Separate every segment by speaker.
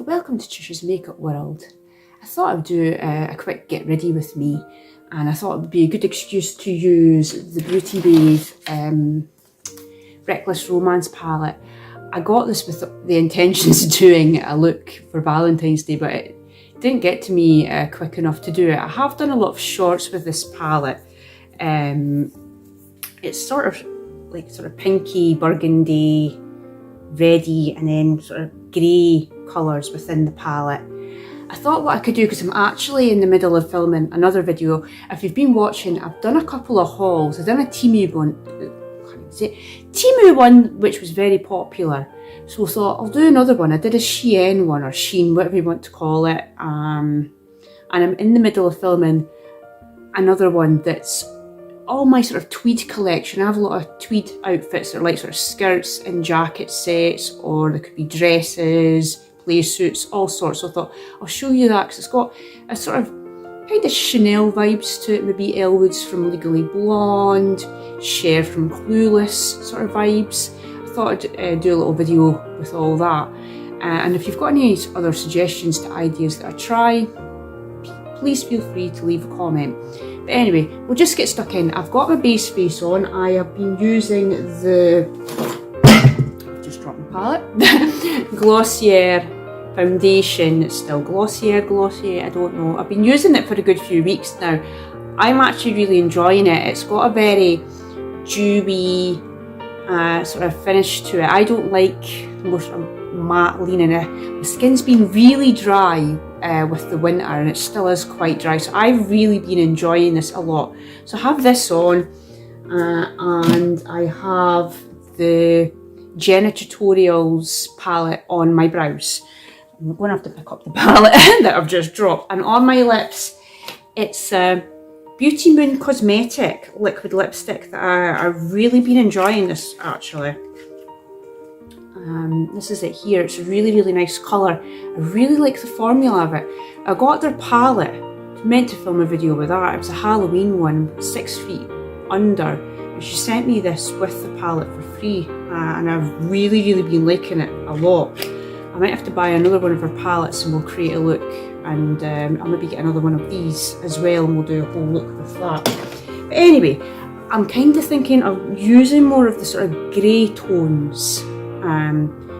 Speaker 1: welcome to Tricia's Makeup World. I thought I'd do a quick get ready with me, and I thought it would be a good excuse to use the Beauty Bay Reckless Romance palette. I got this with the intentions of doing a look for Valentine's Day, but it didn't get to me quick enough to do it. I have done a lot of shorts with this palette. It's sort of pinky, burgundy, reddy, and then sort of grey colours within the palette. I thought what I could do, because I'm actually in the middle of filming another video. If you've been watching, I've done a couple of hauls. I've done a Temu one, which was very popular. So I thought I'll do another one. I did a Shein one, or Sheen, whatever you want to call it. And I'm in the middle of filming another one that's all my sort of tweed collection. I have a lot of tweed outfits that are like sort of skirts and jacket sets, or there could be dresses, play suits, all sorts. So I thought I'll show you that, because it's got a sort of kind of Chanel vibes to it, maybe Elwood's from Legally Blonde, Cher from Clueless sort of vibes. I thought I'd do a little video with all that. And if you've got any other suggestions to ideas that I try, please feel free to leave a comment. But anyway, we'll just get stuck in. I've got my base face on. I have been using the, just dropped my palette, Glossier foundation. It's still Glossier, I don't know. I've been using it for a good few weeks now. I'm actually really enjoying it. It's got a very dewy sort of finish to it. I don't like the more sort of matte leaning. My skin's been really dry with the winter, and it still is quite dry, so I've really been enjoying this a lot. So I have this on, and I have the Jenna Tutorials palette on my brows. I'm going to have to pick up the palette that I've just dropped. And on my lips, it's Beauty Moon Cosmetic liquid lipstick that I've really been enjoying this, actually. This is it here. It's a really, really nice colour. I really like the formula of it. I got their palette. I meant to film a video with that. It was a Halloween one, 6 feet under. And she sent me this with the palette for free. And I've really, really been liking it a lot. I might have to buy another one of her palettes and we'll create a look. And I'll maybe get another one of these as well, and we'll do a whole look with that. But anyway, I'm kind of thinking of using more of the sort of grey tones.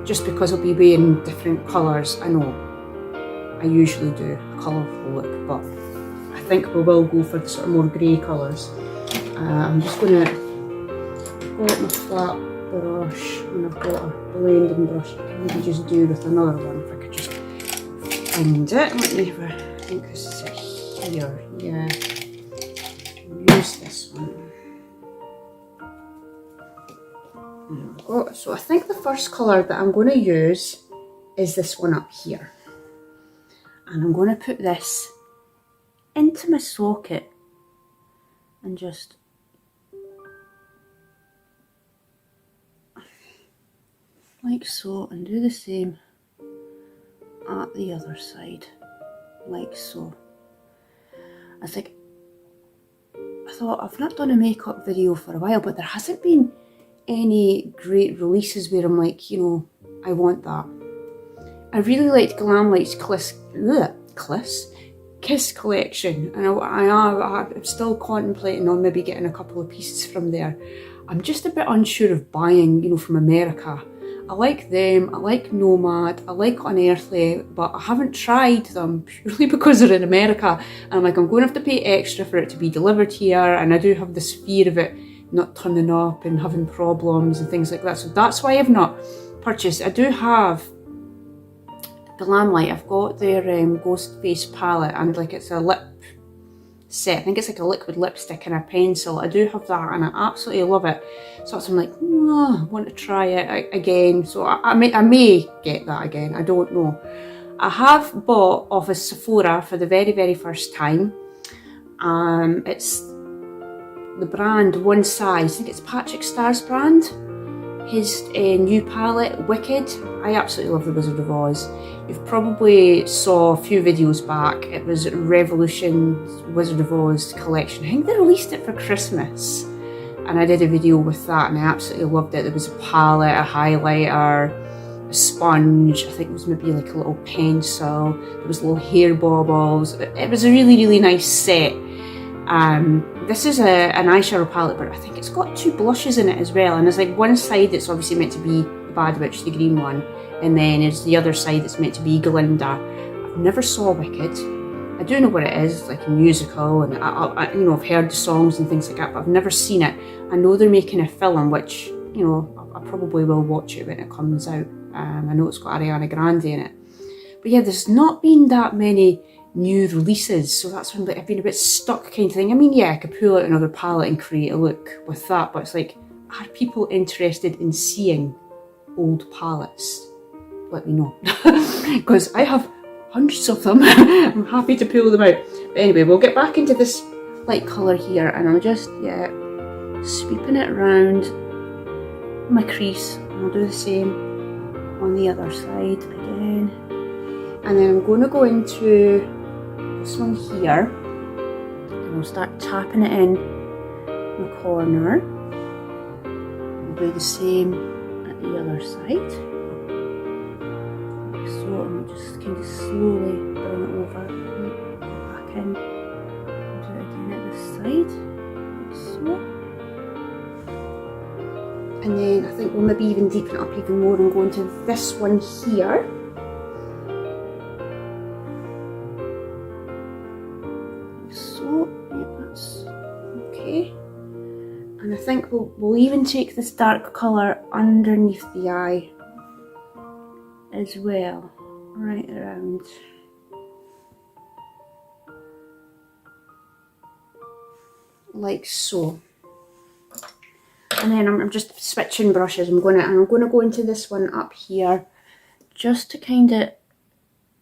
Speaker 1: Just because I'll be wearing different colours. I know I usually do a colourful look, but I think we will go for the sort of more grey colours. I'm just going to got my flat brush, and I've got a blending brush. I can maybe just do with another one if I could just find it. Let me have a, I think this is it here. Yeah, use this one. So I think the first colour that I'm going to use is this one up here. And I'm going to put this into my socket and just like so, and do the same at the other side, like so. I thought I've not done a makeup video for a while, but there hasn't been any great releases where I'm like, you know, I want that. I really liked Glamlight's Kiss collection, and I'm still contemplating on maybe getting a couple of pieces from there. I'm just a bit unsure of buying, you know, from America. I like them, I like Nomad, I like Unearthly, but I haven't tried them purely because they're in America. And I'm like, I'm going to have to pay extra for it to be delivered here, and I do have this fear of it not turning up and having problems and things like that. So that's why I've not purchased. I do have Glamlight. I've got their Ghost Face palette, and like it's a lip set. I think it's like a liquid lipstick and a pencil. I do have that, and I absolutely love it. So I'm like, I want to try it again. So I may get that again. I don't know. I have bought off of Sephora for the very, very first time. It's the brand One Size. I think it's Patrick Starr's brand. His new palette, Wicked. I absolutely love the Wizard of Oz. You've probably saw a few videos back. It was Revolution's Wizard of Oz collection. I think they released it for Christmas, and I did a video with that, and I absolutely loved it. There was a palette, a highlighter, sponge. I think it was maybe like a little pencil. There was little hair baubles. It was a really, really nice set. This is an eyeshadow palette, but I think it's got 2 blushes in it as well. And there's like one side that's obviously meant to be the Bad Witch, the green one, and then there's the other side that's meant to be Glinda. I've never saw Wicked. I do know what it is, like a musical, and I you know, I've heard the songs and things like that, but I've never seen it. I know they're making a film, which, you know, I probably will watch it when it comes out. I know it's got Ariana Grande in it. But yeah, there's not been that many new releases, so that's when I've been a bit stuck kind of thing. I mean, yeah, I could pull out another palette and create a look with that, but it's like, are people interested in seeing old palettes? Let me know, because I have hundreds of them. I'm happy to pull them out. But anyway, we'll get back into this light colour here, and I'm just, yeah, sweeping it around my crease, and I'll do the same on the other side again. And then I'm going to go into this one here, and I'll start tapping it in the corner. I'll do the same at the other side. So I'm just kind of slowly bring it over, go back in, and do it again at this side, like so. And then I think we'll maybe even deepen it up even more and go into this one here. Like so, yeah, that's okay. And I think we'll even take this dark colour underneath the eye as well, right around. Like so. And then I'm just switching brushes. I'm gonna go into this one up here, just to kind of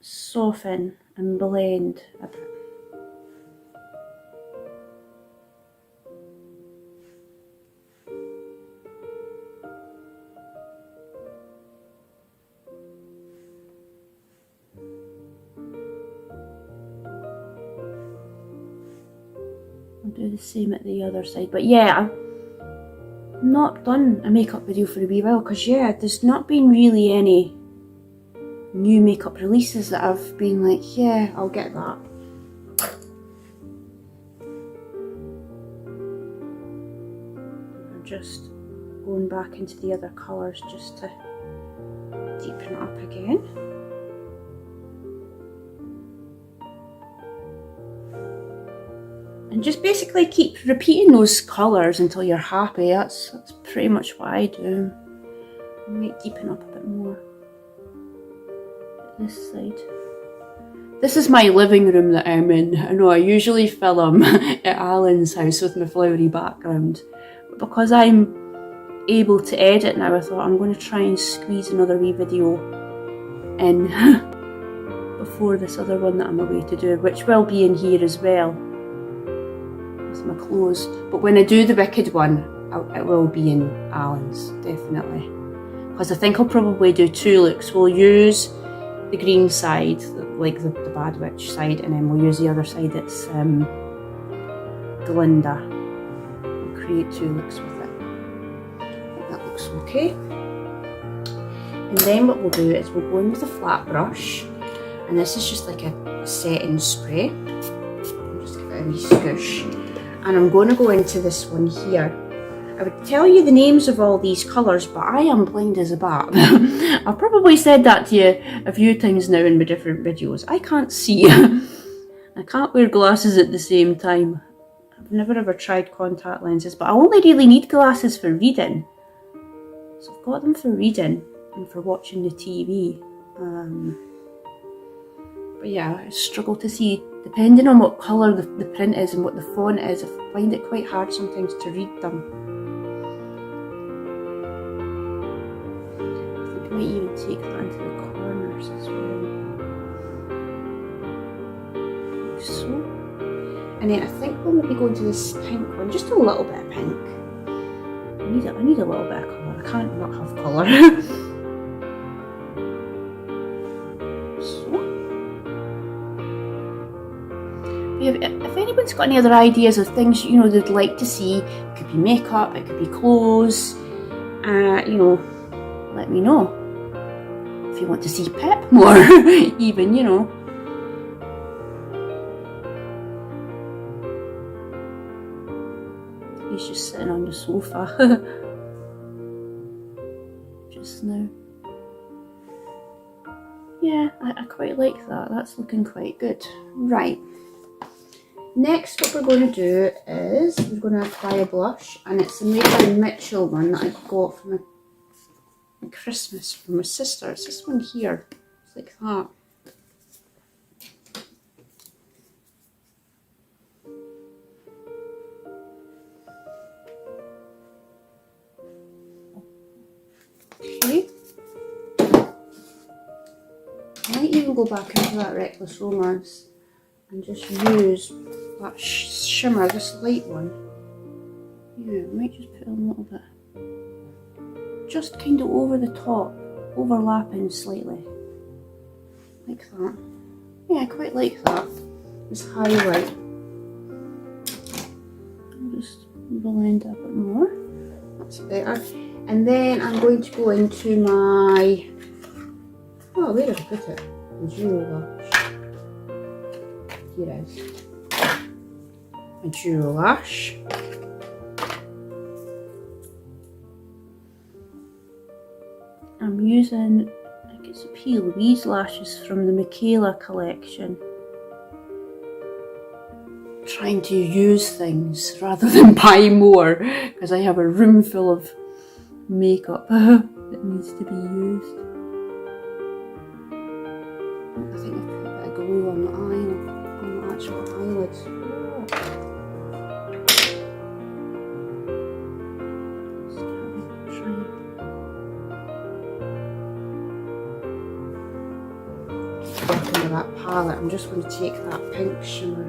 Speaker 1: soften and blend a bit. I'll do the same at the other side. But yeah, I've not done a makeup video for a wee while, because yeah, there's not been really any new makeup releases that I've been like, yeah, I'll get that. I'm just going back into the other colours just to deepen it up again. And just basically keep repeating those colours until you're happy. That's pretty much what I do. I might deepen up a bit more this side. This is my living room that I'm in. I know I usually film at Alan's house with my flowery background, but because I'm able to edit now, I thought I'm going to try and squeeze another wee video in before this other one that I'm away to do, which will be in here as well. My clothes, but when I do the Wicked one, it will be in Alan's, definitely, because I think I'll probably do 2 looks. We'll use the green side, like the Bad Witch side, and then we'll use the other side that's Glinda, and create 2 looks with it. I think that looks okay. And then what we'll do is we'll go in with a flat brush, and this is just like a setting spray. I'll just give it a wee squish. And I'm going to go into this one here. I would tell you the names of all these colours, but I am blind as a bat. I've probably said that to you a few times now in my different videos. I can't see. I can't wear glasses at the same time. I've never ever tried contact lenses, but I only really need glasses for reading. So I've got them for reading and for watching the TV. But yeah, I struggle to see. Depending on what colour the print is and what the font is, I find it quite hard sometimes to read them. I think I might even take that into the corners as well. Like so. And then I think we'll maybe go into this pink one, just a little bit of pink. I need a little bit of colour, I can't not have colour. If anyone's got any other ideas of things, you know, they'd like to see, it could be makeup, it could be clothes, you know, let me know. you want to see Pip more, even, you know. He's just sitting on the sofa just now. Yeah, I quite like that. That's looking quite good. Right. Next, what we're going to do is we're going to apply a blush, and it's a Maybelline Mitchell one that I got from a Christmas from my sister. It's this one here. It's like that. Okay. I might even go back into that Reckless Romance and just use that shimmer, this light one. Yeah, I might just put a little bit, just kind of over the top, overlapping slightly, like that. Yeah, I quite like that. This highlight. I'll just blend a bit more. That's better. And then I'm going to go into my, oh, where did I put it? The Duo Lash. Here it is. My Duo Lash. I'm using, I think it's P. Louise lashes from the Michaela collection. Trying to use things rather than buy more, because I have a room full of makeup that needs to be used. I think I've put a bit of glue on the eye, on the actual eyelids. Back into that palette, I'm just going to take that pink shimmer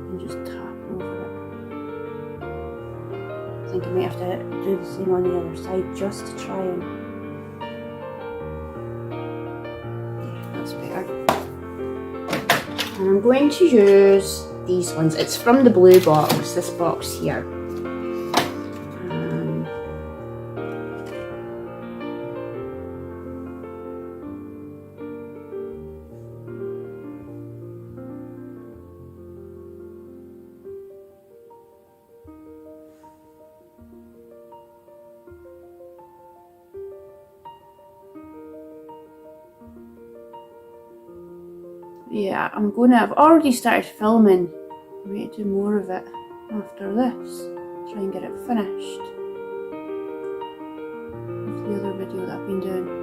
Speaker 1: and just tap over it. I think I might have to do the same on the other side just to try and, yeah, that's better. And I'm going to use these ones. It's from the blue box, this box here. Yeah, I've already started filming. I might do more of it after this. Try and get it finished. With the other video that I've been doing.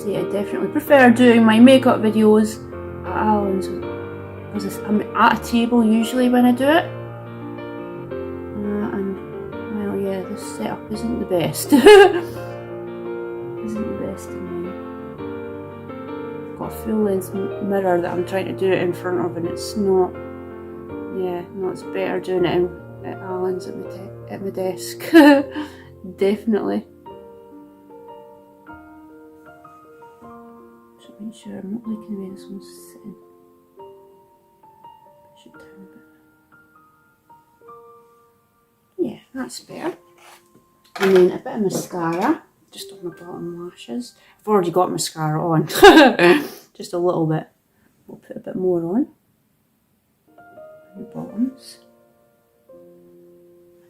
Speaker 1: I definitely prefer doing my makeup videos at Alan's because I'm at a table usually when I do it, and well, yeah, this setup isn't the best. Isn't the best in mine. I've got a full length mirror that I'm trying to do it in front of, and it's not. Yeah, no, it's better doing it at Alan's at my desk. Definitely. Make sure I'm not liking the way this one's sitting. Push it down a bit. Yeah, that's better. And then a bit of mascara, just on my bottom lashes. I've already got mascara on, just a little bit. We'll put a bit more on the bottoms.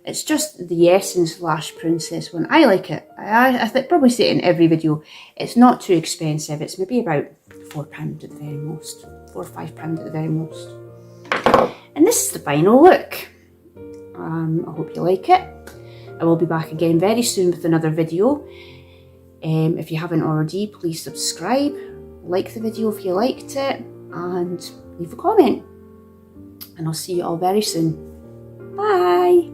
Speaker 1: It's just the Essence Lash Princess one. I like it. I probably say it in every video. It's not too expensive. It's maybe about £4 at the very most. £4 or £5 at the very most. And this is the final look. I hope you like it. I will be back again very soon with another video. If you haven't already, please subscribe. Like the video if you liked it. And leave a comment. And I'll see you all very soon. Bye.